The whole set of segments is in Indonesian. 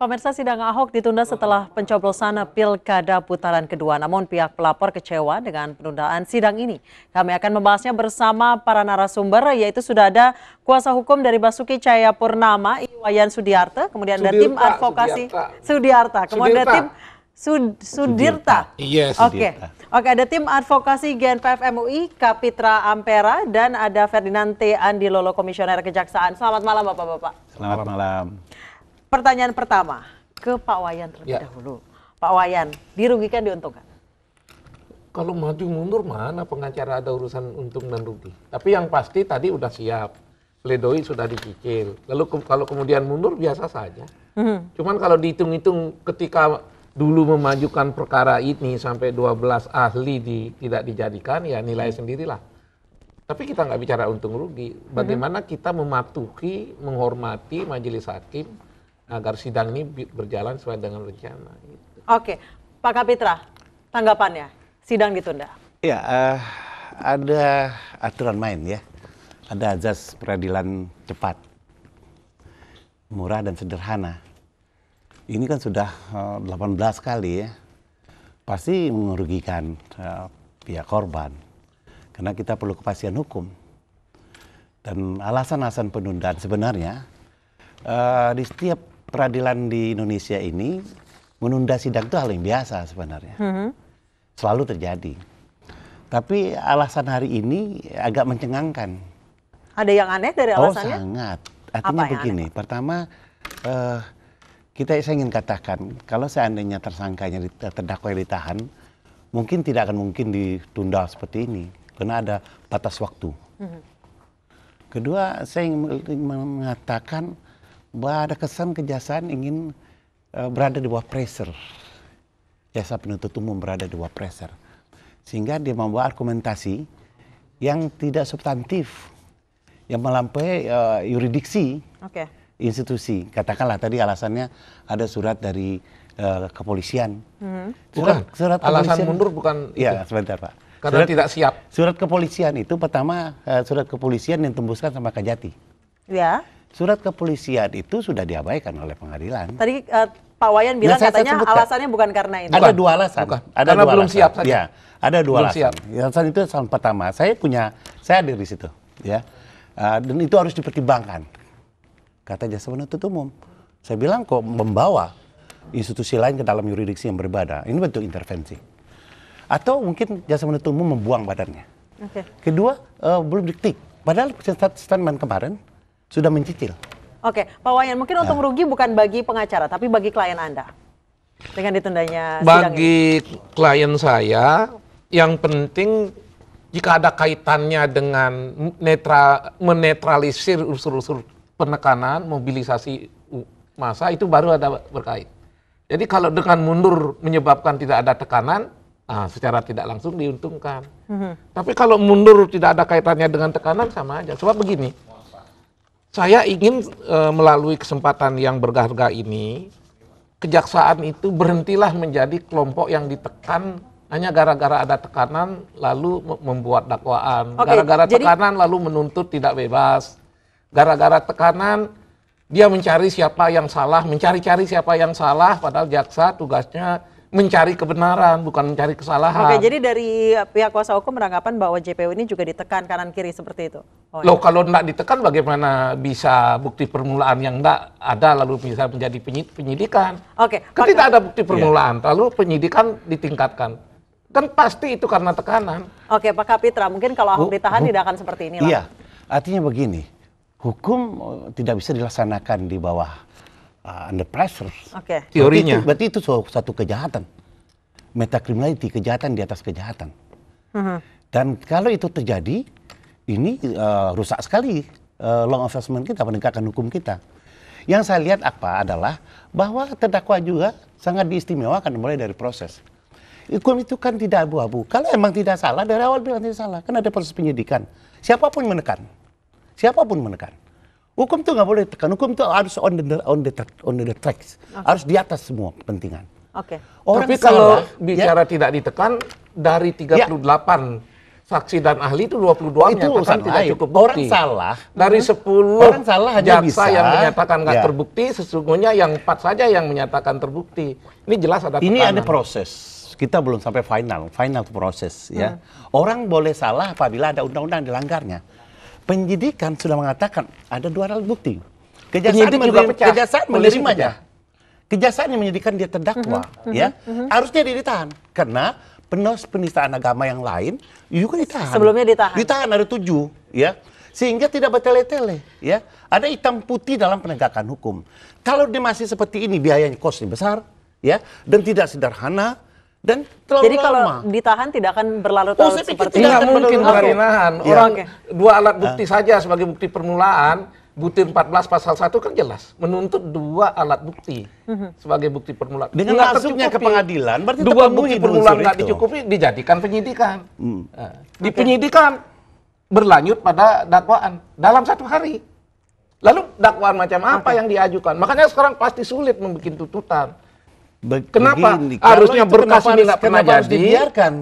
Pemirsa, sidang Ahok ditunda setelah pencoblosan Pilkada putaran kedua. Namun pihak pelapor kecewa dengan penundaan sidang ini. Kami akan membahasnya bersama para narasumber, yaitu sudah ada kuasa hukum dari Basuki Cahayapurnama, Iwayan Sudiarta, kemudian ada tim advokasi Sudiarta, kemudian ada tim Sudirta. Iya, Sudirta. Oke, ada tim advokasi GNPF MUI, Kapitra Ampera, dan ada Ferdinand T. Andilolo, Komisioner Kejaksaan. Selamat malam Bapak-Bapak. Selamat malam. Pertanyaan pertama ke Pak Wayan terlebih dahulu. Pak Wayan, dirugikan diuntungkan? Kalau maju mundur mana pengacara ada urusan untung dan rugi. Tapi yang pasti tadi udah siap, pledoi sudah dicicil. Lalu kalau kemudian mundur biasa saja. Cuman kalau dihitung-hitung ketika dulu memajukan perkara ini sampai 12 ahli tidak dijadikan, ya nilai sendirilah. Tapi kita nggak bicara untung rugi. Bagaimana kita mematuhi, menghormati majelis hakim agar sidang ini berjalan sesuai dengan rencana. Oke, Pak Kapitra, tanggapannya sidang ditunda? Ya, ada aturan main ya. Ada azas peradilan cepat, murah dan sederhana. Ini kan sudah 18 kali ya. Pasti merugikan pihak korban. Karena kita perlu kepastian hukum. Dan alasan-alasan penundaan sebenarnya di setiap peradilan di Indonesia ini menunda sidang itu hal yang biasa sebenarnya. Selalu terjadi. Tapi alasan hari ini agak mencengangkan. Ada yang aneh dari alasannya? Oh sangat. Artinya begini, pertama saya ingin katakan kalau seandainya tersangkanya terdakwa ditahan, mungkin tidak akan mungkin ditunda seperti ini karena ada batas waktu. Kedua, saya ingin mengatakan bahwa ada kesan kejaksaan ingin berada di bawah pressure. Jaksa penuntut umum berada di bawah pressure. Sehingga dia membawa argumentasi yang tidak substantif, yang melampaui yurisdiksi institusi. Katakanlah tadi alasannya ada surat dari kepolisian. Surat alasan mundur bukan ya, sebentar Pak. Karena tidak siap. Surat kepolisian itu pertama surat kepolisian yang tembuskan sama Kajati. Ya. Surat kepolisian itu sudah diabaikan oleh pengadilan. Tadi Pak Wayan bilang katanya alasannya bukan karena itu. Ada dua alasan. Ada karena belum siap saja. Ya, ada dua alasan. Alasan itu alasan pertama. Saya ada di situ. Ya, dan itu harus dipertimbangkan. Kata jaksa penuntut umum. Saya bilang kok membawa institusi lain ke dalam yurisdiksi yang berbeda. Ini bentuk intervensi. Atau mungkin jaksa penuntut umum membuang badannya. Kedua, belum diktik. Padahal statement kemarin sudah mencicil. Oke, Pak Wayan, mungkin untung rugi bukan bagi pengacara, tapi bagi klien Anda dengan ditundanya sidang ini. Bagi klien saya, yang penting jika ada kaitannya dengan menetralisir unsur-unsur penekanan, mobilisasi massa, itu baru ada berkait. Jadi kalau dengan mundur menyebabkan tidak ada tekanan, secara tidak langsung diuntungkan. Tapi kalau mundur tidak ada kaitannya dengan tekanan, sama aja. Sebab begini, saya ingin melalui kesempatan yang berharga ini, kejaksaan itu berhentilah menjadi kelompok yang ditekan hanya gara-gara ada tekanan lalu membuat dakwaan. Gara-gara tekanan lalu menuntut tidak bebas. Gara-gara tekanan dia mencari siapa yang salah, mencari-cari siapa yang salah, padahal jaksa tugasnya mencari kebenaran, bukan mencari kesalahan. Oke, jadi dari pihak kuasa hukum beranggapan bahwa JPU ini juga ditekan kanan kiri seperti itu? Loh, kalau tidak ditekan bagaimana bisa bukti permulaan yang tidak ada lalu bisa menjadi penyidikan? Oke. Kan tidak ada bukti permulaan, lalu penyidikan ditingkatkan. Kan pasti itu karena tekanan. Oke, Pak Kapitra, mungkin kalau Ahok ditahan tidak akan seperti ini. Iya, artinya begini, hukum tidak bisa dilaksanakan di bawah under pressure. Teorinya. Berarti itu satu kejahatan. Metacriminality, kejahatan di atas kejahatan. Dan kalau itu terjadi, ini rusak sekali law enforcement kita, penegakan hukum kita. Yang saya lihat adalah bahwa terdakwa juga sangat diistimewakan mulai dari proses. Hukum itu kan tidak abu-abu. Kalau emang tidak salah, dari awal bilang tidak salah. Kan ada proses penyidikan. Siapapun menekan. Hukum itu nggak boleh tekan. Hukum itu harus on the tracks. Harus di atas semua kepentingan. Tapi kalau bicara tidak ditekan, dari 38 saksi dan ahli itu 22 itu menyatakan urusan tidak lain. cukup Orang bukti. salah. Dari 10 Orang salah hanya jaksa bisa, yang menyatakan nggak ya. terbukti, sesungguhnya yang 4 saja yang menyatakan terbukti. Ini jelas ada Ini tekanan. ada proses. Kita belum sampai final proses ya. Orang boleh salah apabila ada undang-undang dilanggarnya. Penyidikan sudah mengatakan ada 2 alat bukti. Penyidik juga pecah. Kejaksaan Polisi menerimanya. Kejaksaan yang menyidikkan dia terdakwa, ya harusnya dia ditahan karena penistaan agama yang lain juga ditahan. Sebelumnya ditahan. Ditahan ada 7, ya sehingga tidak bertele-tele, ya ada hitam putih dalam penegakan hukum. Kalau dia masih seperti ini biayanya kosnya besar, ya dan tidak sederhana. Dan terlalu Jadi kalau lama. ditahan tidak akan berlarut Oh, saya pikir seperti tidak Tidak akan mungkin menurut berani aku. nahan. Ya. Orang Oke. 2 alat bukti saja sebagai bukti permulaan, Butir 14 pasal 1 kan jelas menuntut 2 alat bukti sebagai bukti permulaan. Dengan Nggak masuknya ke tercukupi. pengadilan, berarti 2 terpenuhi bukti unsur permulaan nggak itu. dicukupi, dijadikan penyidikan. Nah, di penyidikan berlanjut pada dakwaan dalam 1 hari. Lalu dakwaan macam apa yang diajukan? Makanya sekarang pasti sulit membuat tuntutan. Kenapa? Begini, Harusnya kalau itu berkas ini nggak pernah kenapa harus jadi. dibiarkan?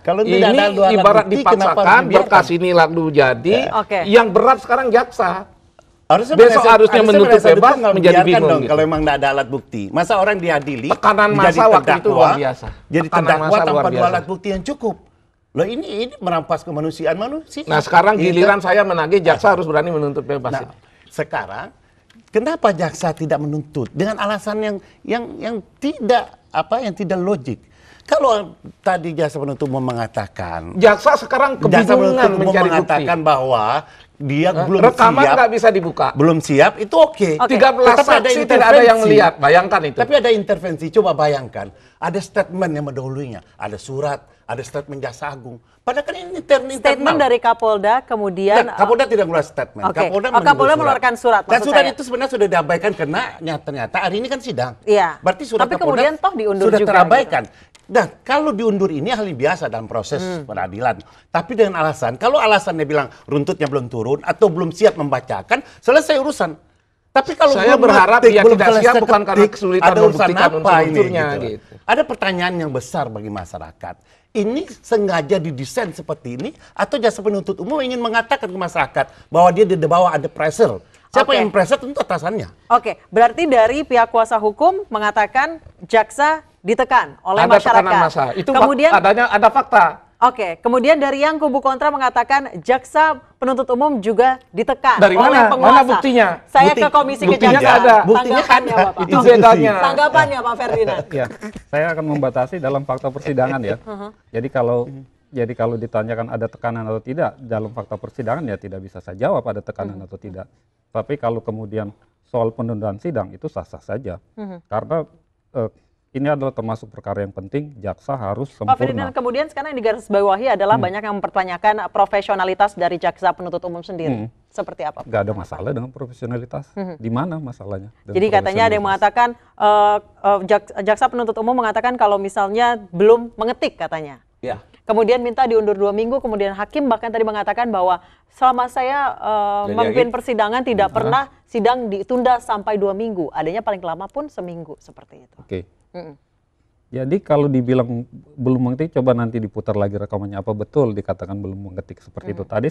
Kalau tidak Ini ada 2 alat ibarat bukti, kenapa harus dipaksakan, dibiarkan? berkas ini lalu jadi. Oke. Yang berat sekarang jaksa. Besok harusnya menuntut bebas, menjadi bingung dong gitu. kalau memang tidak ada alat bukti. Masa orang diadili, Tekanan menjadi massa waktu itu terdakwa, luar biasa. Jadi Tekanan terdakwa massa tanpa luar 2 biasa. alat bukti yang cukup. Loh ini merampas kemanusiaan manusia. Nah sekarang Gitu. giliran saya menagih jaksa harus berani menuntut bebas. Nah, sekarang kenapa jaksa tidak menuntut dengan alasan yang tidak logik? Kalau tadi jaksa penuntut umum mengatakan, Jaksa sekarang jaksa penuntut kebingungan umum mencari mengatakan bukti. bahwa dia belum Rekaman siap, nggak bisa dibuka. belum siap, itu oke. 13 Tetapi ada saksi tidak ada yang intervensi. melihat. Bayangkan itu. Tapi ada intervensi. Coba bayangkan, ada statement yang mendahulunya, ada surat, ada statement jaksa agung. Padahal kan ini internal. statement dari Kapolda kemudian Nah, Kapolda tidak mengeluarkan statement. Oke. Kapolda, Kapolda mengeluarkan surat, Dan maksud surat saya. itu sebenarnya sudah diabaikan karena ternyata hari ini kan sidang. Iya. Berarti surat Tapi Kapolda kemudian toh diundur sudah juga, terabaikan. Dan kalau diundur ini hal yang biasa dalam proses peradilan. Tapi dengan alasan, kalau alasannya bilang runtutnya belum turun atau belum siap membacakan, selesai urusan. Tapi kalau Saya belum berharap ngetik, dia belum tidak selesai siap bukan karena ketik, kesulitan ada urusan membuktikan apa ini? unsur-unsurnya, Gitu. gitu. Ada pertanyaan yang besar bagi masyarakat. Ini sengaja didesain seperti ini atau jasa penuntut umum ingin mengatakan ke masyarakat bahwa dia di bawah ada pressure. Siapa Oke. yang pressure tentu atasannya. Oke, berarti dari pihak kuasa hukum mengatakan jaksa ditekan oleh Ada masyarakat. tekanan massa. Itu kemudian ada fakta. Oke, kemudian dari yang kubu kontra mengatakan jaksa penuntut umum juga ditekan Dari oleh mana? penguasa. Mana buktinya? Saya ke Komisi Buktinya Kejaksaan. nggak ada. Buktinya Tanggapannya, ada. Bapak. Itu bedanya. Tanggapannya Pak Ferdinand. Ya, saya akan membatasi dalam fakta persidangan ya. Jadi kalau ditanyakan ada tekanan atau tidak dalam fakta persidangan ya tidak bisa saya jawab ada tekanan atau tidak. Tapi kalau kemudian soal penundaan sidang itu sah-sah saja. Karena ini adalah termasuk perkara yang penting, jaksa harus Pak Ferdinand, sempurna. kemudian sekarang yang digarisbawahi adalah banyak yang mempertanyakan profesionalitas dari jaksa penuntut umum sendiri. Seperti apa? Gak ada masalah dengan profesionalitas. Di mana masalahnya? dengan Jadi katanya ada yang profesionalitas? mengatakan, jaksa penuntut umum mengatakan kalau misalnya belum mengetik katanya. Ya. Kemudian minta diundur 2 minggu, kemudian hakim bahkan tadi mengatakan bahwa selama saya memimpin persidangan tidak pernah sidang ditunda sampai 2 minggu. Adanya paling lama pun seminggu seperti itu. Oke. Jadi kalau dibilang belum mengetik, coba nanti diputar lagi rekamannya apa betul dikatakan belum mengetik seperti itu. Tadi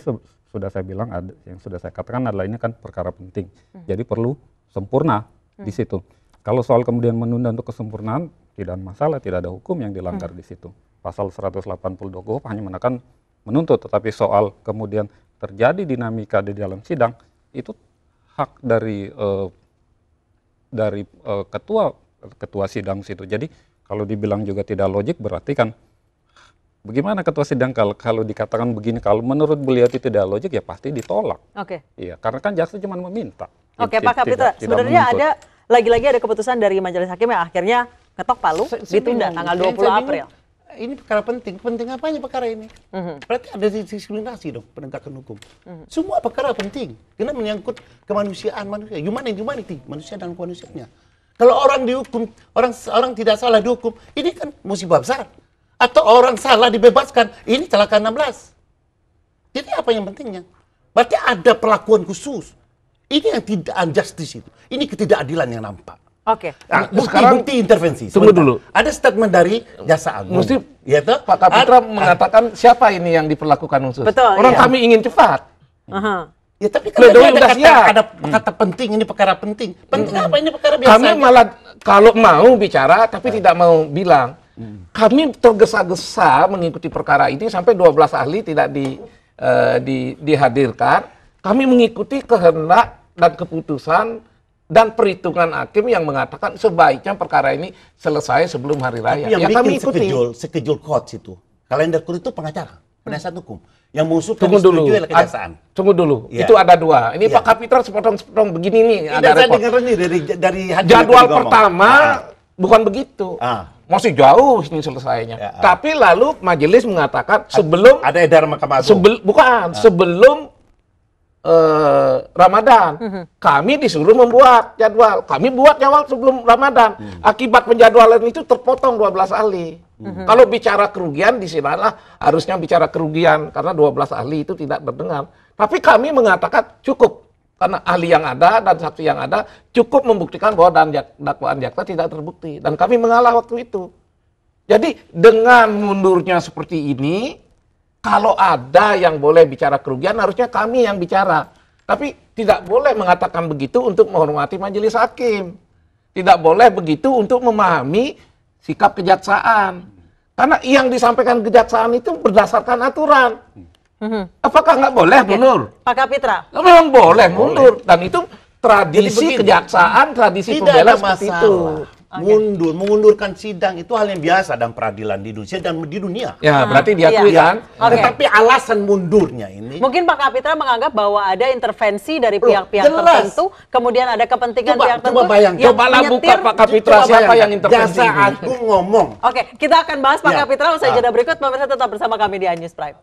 sudah saya bilang, yang sudah saya katakan adalah ini kan perkara penting. Jadi perlu sempurna di situ. Kalau soal kemudian menunda untuk kesempurnaan, tidak ada masalah, tidak ada hukum yang dilanggar di situ. Pasal 182 KUHP hanya menekan menuntut, tetapi soal kemudian terjadi dinamika di dalam sidang, itu hak dari ketua sidang situ. Jadi kalau dibilang juga tidak logik berarti kan bagaimana ketua sidang kalau dikatakan begini, kalau menurut beliau itu tidak logik ya pasti ditolak. Oke. Iya, karena kan jaksa cuma meminta. Oke, Pak Kapitra, Tidak sebenarnya menuntut. ada lagi-lagi ada keputusan dari majelis hakim yang akhirnya ngetok palu Saya ditunda bingung. tanggal Yang 20 saya bingung, April. Ini perkara penting. Penting apanya perkara ini? Berarti ada diskriminasi dong penegakan hukum. Semua perkara penting. Karena menyangkut kemanusiaan manusia. Humanity, manusia dan kemanusiaannya. Kalau orang dihukum, orang tidak salah dihukum, ini kan musibah besar. Atau orang salah dibebaskan, ini celaka 16. Jadi apa yang pentingnya? Berarti ada perlakuan khusus. Ini yang tidak unjustice itu. Ini ketidakadilan yang nampak. Oke. Nah, Sekarang- bukti intervensi. Tunggu Sebentar. dulu. Ada statement dari Jaksa Agung. Mesti ya toh? Pak Kapitra mengatakan siapa ini yang diperlakukan khusus. Betul, Orang iya. kami ingin cepat. Aha. Ya tapi kan Pledoi tadi udah siap. ada kata penting, ini perkara penting. Penting apa ini perkara biasa? Kami aja. malah kalau mau bicara tapi tidak mau bilang. Kami tergesa-gesa mengikuti perkara ini sampai 12 ahli tidak dihadirkan. Kami mengikuti kehendak dan keputusan dan perhitungan hakim yang mengatakan sebaiknya perkara ini selesai sebelum hari raya. Tapi yang Ya kami bikin ikuti. sekejul court itu. Kalender court itu pengacara, penasihat hukum. Yang mengusulkan Tunggu dulu. disetujui oleh kejaksaan. Tunggu dulu. Ya. Itu ada dua. Ini Ya. Pak Kapitra sepotong-sepotong begini nih. Tidak, Ada saya repot. dengar ini dari hakim Jadwal yang tadi ngomong. pertama bukan begitu. Masih jauh ini selesainya. Ya, Tapi lalu majelis mengatakan sebelum Ada edaran Mahkamah Agung. sebelum Ramadan, kami disuruh membuat jadwal. Kami buat jadwal sebelum Ramadan. Akibat penjadwalan itu terpotong 12 ahli. Kalau bicara kerugian, di sinilah harusnya bicara kerugian karena 12 ahli itu tidak berdengar. Tapi kami mengatakan cukup karena ahli yang ada dan saksi yang ada cukup membuktikan bahwa dakwaan jaksa tidak terbukti dan kami mengalah waktu itu. Jadi dengan mundurnya seperti ini, kalau ada yang boleh bicara kerugian, harusnya kami yang bicara. Tapi tidak boleh mengatakan begitu untuk menghormati majelis hakim. Tidak boleh begitu untuk memahami sikap kejaksaan. Karena yang disampaikan kejaksaan itu berdasarkan aturan. Apakah nggak boleh mundur? Pak Kapitra. Memang boleh mundur. Dan itu tradisi begini, kejaksaan, tradisi Tidak pembela ada seperti masalah. itu. Mengundurkan sidang itu hal yang biasa dalam peradilan di Indonesia dan di dunia. Ya, berarti diakui iya. kan? Oke. Tetapi alasan mundurnya ini Mungkin Pak Kapitra menganggap bahwa ada intervensi dari Loh, pihak-pihak jelas. tertentu, kemudian ada kepentingan Coba- pihak coba tertentu bayangkan. yang Cobalah buka menyetir. Pak Kapitra Coba siapa bayangkan, yang intervensi Jaksa ini. Agung ngomong. Oke, kita akan bahas Pak Ya. Kapitra usai jeda berikut. Pemirsa tetap bersama kami di iNews Prime.